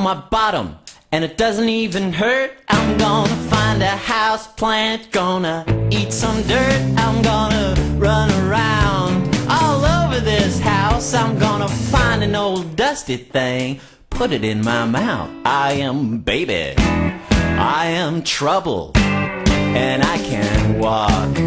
my bottom, and it doesn't even hurt. I'm gonna find a house plant, gonna eat some dirt. I'm gonna run around all over this house. I'm gonna find an old dusty thing, put it in my mouth. I am baby, I am trouble, and I can walk.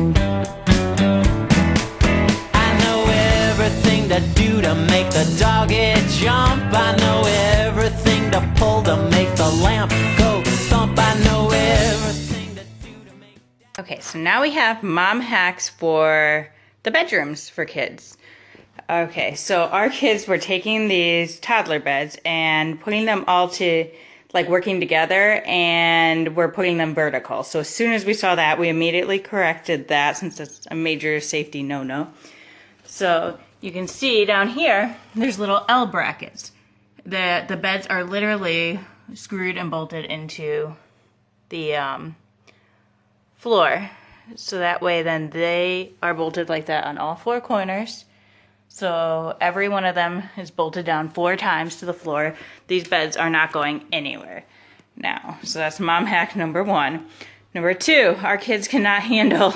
I know everything to do to make the doggy jump. I know everything to pull to make the lamp go thump. I know everything to do to make... Okay, so now we have mom hacks for the bedrooms for kids. Okay, so our kids were taking these toddler beds and putting them all to, like, working together, and we're putting them vertical. So as soon as we saw that, we immediately corrected that, since it's a major safety no-no. So you can see down here, there's little L brackets. The beds are literally screwed and bolted into the floor. So that way then they are bolted like that on all four corners. So every one of them is bolted down 4 times to the floor. These beds are not going anywhere now. So that's mom hack number 1. Number 2, our kids cannot handle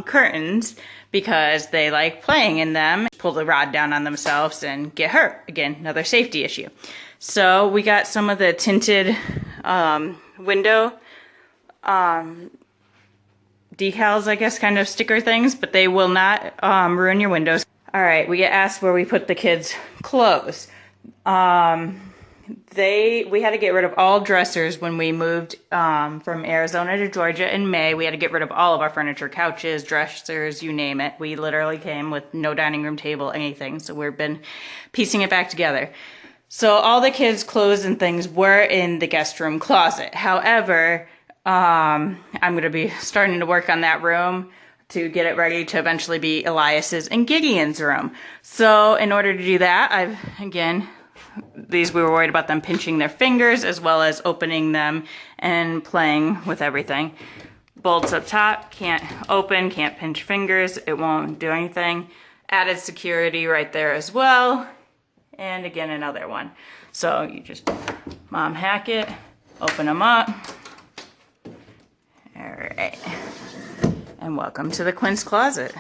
curtains because they like playing in them, pull the rod down on themselves and get hurt. Again, another safety issue. So we got some of the tinted window decals, I guess, kind of sticker things, but they will not ruin your windows. All right, we get asked where we put the kids' clothes. We had to get rid of all dressers when we moved from Arizona to Georgia in May. We had to get rid of all of our furniture, couches, dressers, you name it. We literally came with no dining room table, anything. So we've been piecing it back together. So all the kids' clothes and things were in the guest room closet. However, I'm going to be starting to work on that room to get it ready to eventually be Elias's and Gideon's room. So in order to do that, we were worried about them pinching their fingers as well as opening them and playing with everything. Bolts up top, can't open, can't pinch fingers, it won't do anything. Added security right there as well. And again, another one. So you just mom hack it, open them up. All right. And welcome to the Quince closet.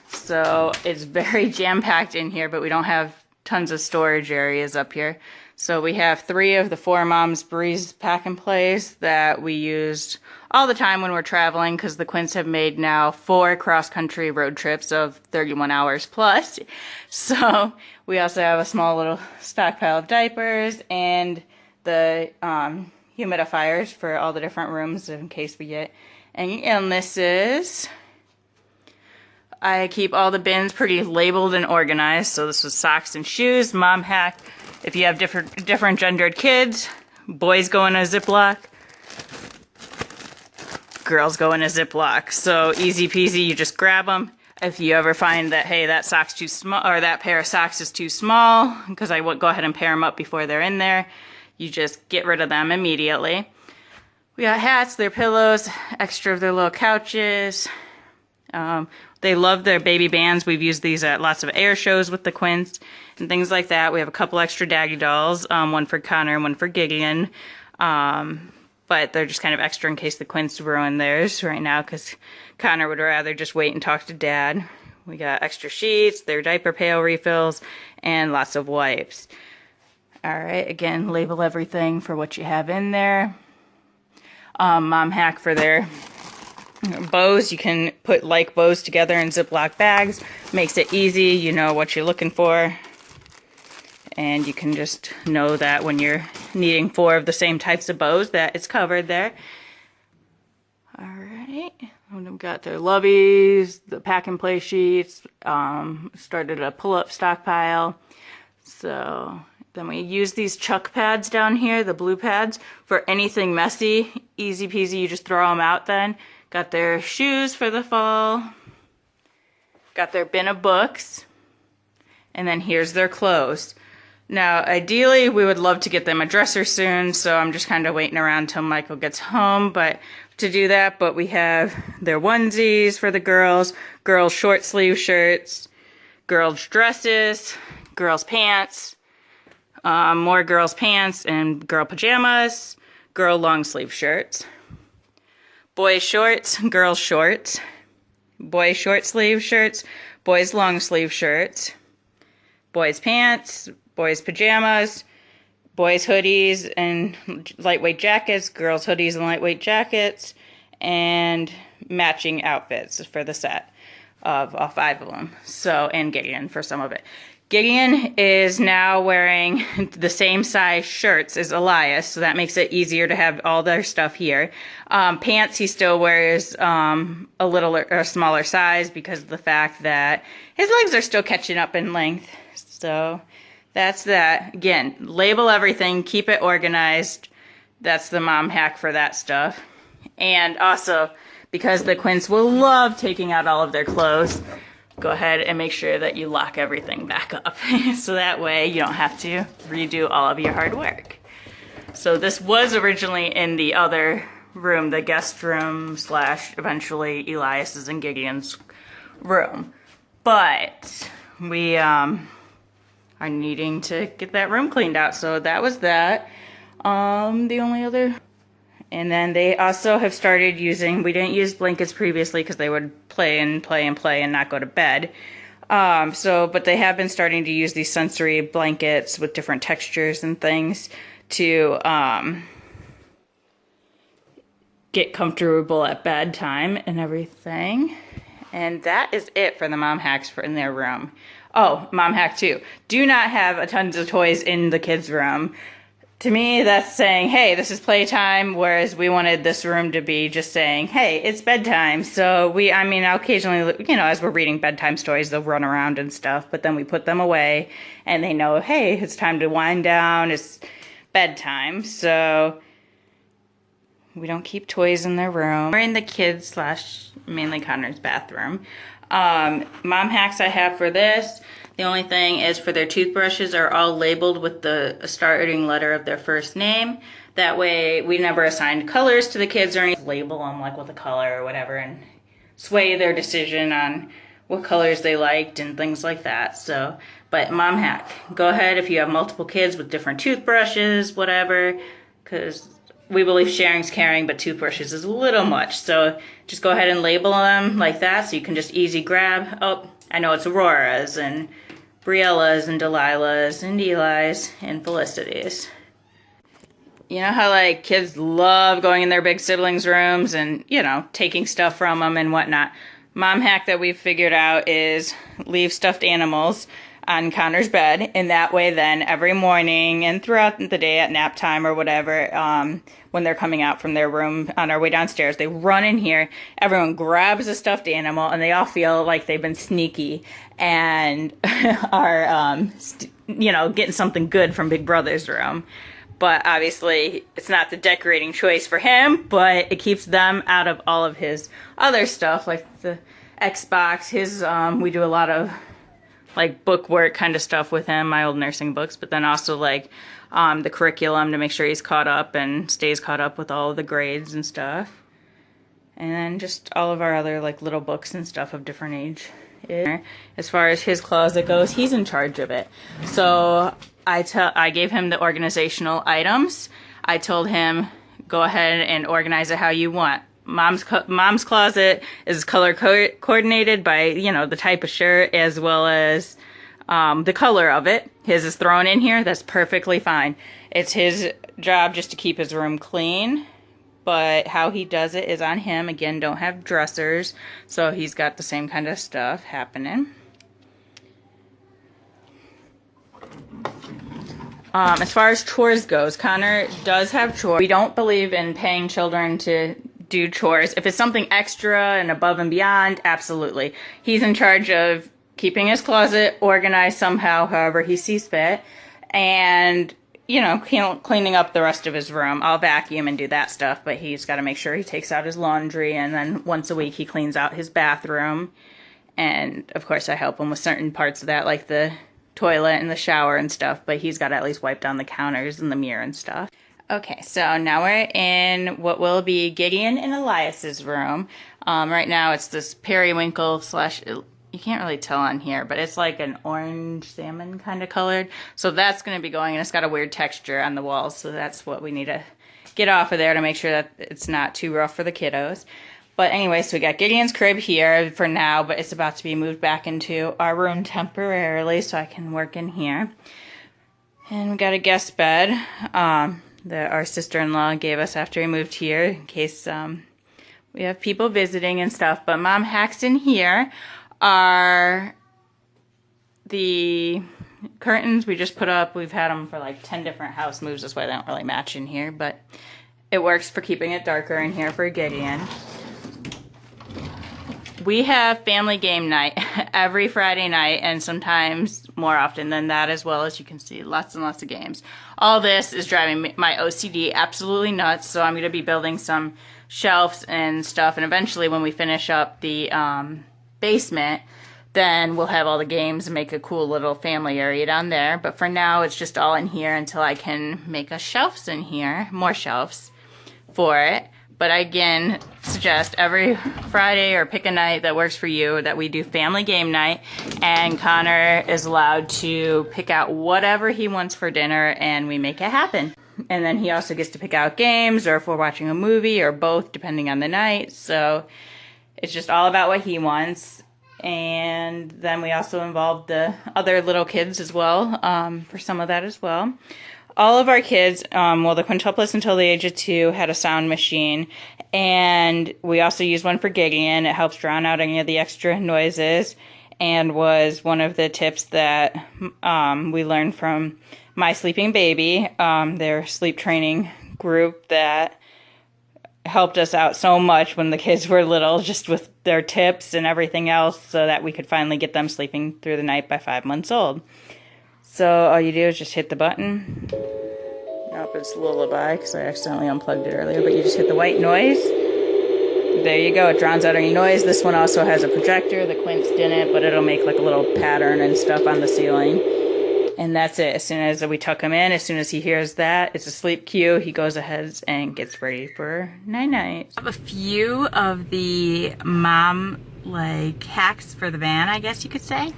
So it's very jam-packed in here, but we don't have tons of storage areas up here. So we have 3 of the 4 Mom's Breeze pack and plays that we used all the time when we're traveling, because the Quince have made now 4 cross-country road trips of 31 hours plus. So we also have a small little stockpile of diapers and the humidifiers for all the different rooms in case we get any illnesses. I keep all the bins pretty labeled and organized. So this was socks and shoes, mom hack. If you have different gendered kids, boys go in a Ziploc, girls go in a Ziploc. So easy peasy, you just grab them. If you ever find that, hey, that sock's too small, or that pair of socks is too small, because I would go ahead and pair them up before they're in there, you just get rid of them immediately. We got hats, their pillows, extra of their little couches. They love their baby bands. We've used these at lots of air shows with the Quince and things like that. We have a couple extra Daggy dolls, one for Connor and one for Gideon. But they're just kind of extra in case the Quince ruin theirs right now, because Connor would rather just wait and talk to Dad. We got extra sheets, their diaper pail refills, and lots of wipes. All right, again, label everything for what you have in there. Mom hack for their bows. You can put like bows together in Ziploc bags. Makes it easy. You know what you're looking for. And you can just know that when you're needing 4 of the same types of bows that it's covered there. All right. And we've got their loveys, the pack and play sheets. Started a pull-up stockpile. So then we use these chuck pads down here, the blue pads, for anything messy. Easy peasy, you just throw them out then. Got their shoes for the fall. Got their bin of books. And then here's their clothes. Now, ideally, we would love to get them a dresser soon, so I'm just kind of waiting around till Michael gets home to do that. But we have their onesies for the girls short sleeve shirts, girls dresses, girls pants, More girls' pants and girl pajamas, girl long sleeve shirts, boys shorts, girls shorts, boys short sleeve shirts, boys long sleeve shirts, boys pants, boys pajamas, boys hoodies and lightweight jackets, girls hoodies and lightweight jackets, and matching outfits for the set of all 5 of them. So, and Gideon for some of it. Gideon is now wearing the same size shirts as Elias, so that makes it easier to have all their stuff here. Pants he still wears a little or smaller size because of the fact that his legs are still catching up in length. So that's that. Again, label everything, keep it organized. That's the mom hack for that stuff. And also, because the Quints will love taking out all of their clothes, go ahead and make sure that you lock everything back up. So that way you don't have to redo all of your hard work. So this was originally in the other room, the guest room / eventually Elias's and Gideon's room. But we are needing to get that room cleaned out. So that was that. The only other... And then they also have started using, we didn't use blankets previously because they would play and play and play and not go to bed. But they have been starting to use these sensory blankets with different textures and things to get comfortable at bedtime and everything. And that is it for the mom hacks in their room. Oh, mom hack 2. Do not have a tons of toys in the kids' room. To me, that's saying, hey, this is playtime, whereas we wanted this room to be just saying, hey, it's bedtime. So I'll occasionally, as we're reading bedtime stories, they'll run around and stuff, but then we put them away and they know, hey, it's time to wind down, it's bedtime. So we don't keep toys in their room. We're in the kids / mainly Connor's bathroom. Mom hacks I have for this. The only thing is for their toothbrushes are all labeled with the starting letter of their first name. That way we never assigned colors to the kids or anything. Label them like with a color or whatever and sway their decision on what colors they liked and things like that. So, but mom hack, go ahead if you have multiple kids with different toothbrushes, whatever, because we believe sharing's caring, but toothbrushes is a little much. So just go ahead and label them like that so you can just easy grab. Oh, I know it's Aurora's and Briella's and Delilah's and Eli's and Felicity's. You know how like kids love going in their big siblings' rooms and, taking stuff from them and whatnot. Mom hack that we've figured out is leave stuffed animals on Connor's bed, and that way then every morning and throughout the day at nap time or whatever, when they're coming out from their room on our way downstairs, they run in here, everyone grabs a stuffed animal, and they all feel like they've been sneaky and are, getting something good from Big Brother's room. But obviously, it's not the decorating choice for him, but it keeps them out of all of his other stuff, like the Xbox, we do a lot of like book work kind of stuff with him, my old nursing books, but then also like the curriculum to make sure he's caught up and stays caught up with all of the grades and stuff. And then just all of our other like little books and stuff of different age. As far as his closet goes, he's in charge of it. So I gave him the organizational items. I told him, go ahead and organize it how you want. Mom's closet is color coordinated by, the type of shirt as well as the color of it. His is thrown in here. That's perfectly fine. It's his job just to keep his room clean. But how he does it is on him. Again, don't have dressers. So he's got the same kind of stuff happening. As far as chores goes, Connor does have chores. We don't believe in paying children to do chores. If it's something extra and above and beyond, absolutely. He's in charge of keeping his closet organized somehow, however he sees fit, and, cleaning up the rest of his room. I'll vacuum and do that stuff, but he's got to make sure he takes out his laundry, and then once a week he cleans out his bathroom. And, of course, I help him with certain parts of that, like the toilet and the shower and stuff, but he's got to at least wipe down the counters and the mirror and stuff. Okay, so now we're in what will be Gideon and Elias's room. Right now it's this periwinkle / you can't really tell on here, but it's like an orange salmon kind of colored. So that's going to be going, and it's got a weird texture on the walls. So that's what we need to get off of there to make sure that it's not too rough for the kiddos. But anyway, so we got Gideon's crib here for now, but it's about to be moved back into our room temporarily so I can work in here. And we got a guest bed that our sister-in-law gave us after we moved here in case we have people visiting and stuff. But Mom hacks in here are the curtains we just put up. We've had them for like 10 different house moves. That's why they don't really match in here, but it works for keeping it darker in here for Gideon. We have family game night every Friday night, and sometimes more often than that as well. As you can see, lots and lots of games. All this is driving my OCD absolutely nuts, so I'm going to be building some shelves and stuff, and eventually when we finish up the basement, then we'll have all the games and make a cool little family area down there. But for now, it's just all in here until I can make us shelves in here, more shelves for it. But I again suggest every Friday or pick a night that works for you that we do family game night, and Connor is allowed to pick out whatever he wants for dinner and we make it happen. And then he also gets to pick out games, or if we're watching a movie, or both depending on the night. So it's just all about what he wants. And then we also involved the other little kids as well for some of that as well. All of our kids, well, the quintuplets until the age of 2 had a sound machine, and we also used one for Gideon. It helps drown out any of the extra noises, and was one of the tips that we learned from My Sleeping Baby, their sleep training group that helped us out so much when the kids were little, just with their tips and everything else, so that we could finally get them sleeping through the night by 5 months old. So all you do is just hit the button. Nope, it's lullaby because I accidentally unplugged it earlier, but you just hit the white noise. There you go, it drowns out any noise. This one also has a projector. The Quince didn't, but it'll make like a little pattern and stuff on the ceiling. And that's it. As soon as we tuck him in, as soon as he hears that, it's a sleep cue. He goes ahead and gets ready for night-night. I have a few of the mom hacks for the van, I guess you could say.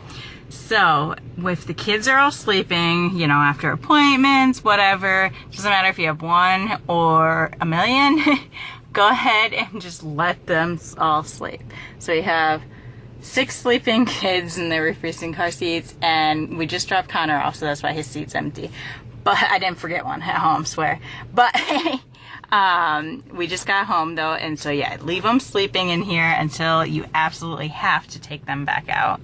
So, if the kids are all sleeping, you know, after appointments, whatever, doesn't matter if you have one or a million, go ahead and just let them all sleep. So you have 6 sleeping kids in their refreezing car seats, and we just dropped Connor off, so that's why his seat's empty. But I didn't forget one at home, swear. But we just got home though, and so yeah, leave them sleeping in here until you absolutely have to take them back out.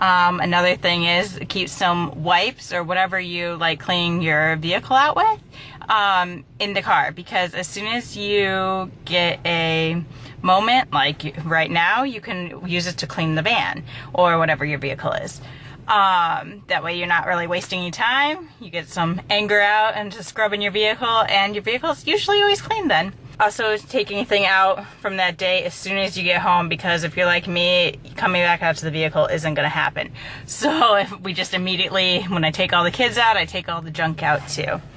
Another thing is keep some wipes or whatever you like cleaning your vehicle out with in the car, because as soon as you get a moment, like right now, you can use it to clean the van or whatever your vehicle is. That way you're not really wasting any time. You get some anger out and just scrubbing your vehicle, and your vehicle's usually always clean then. Also, take anything out from that day as soon as you get home, because if you're like me, coming back out to the vehicle isn't going to happen. So if we just immediately, when I take all the kids out, I take all the junk out too.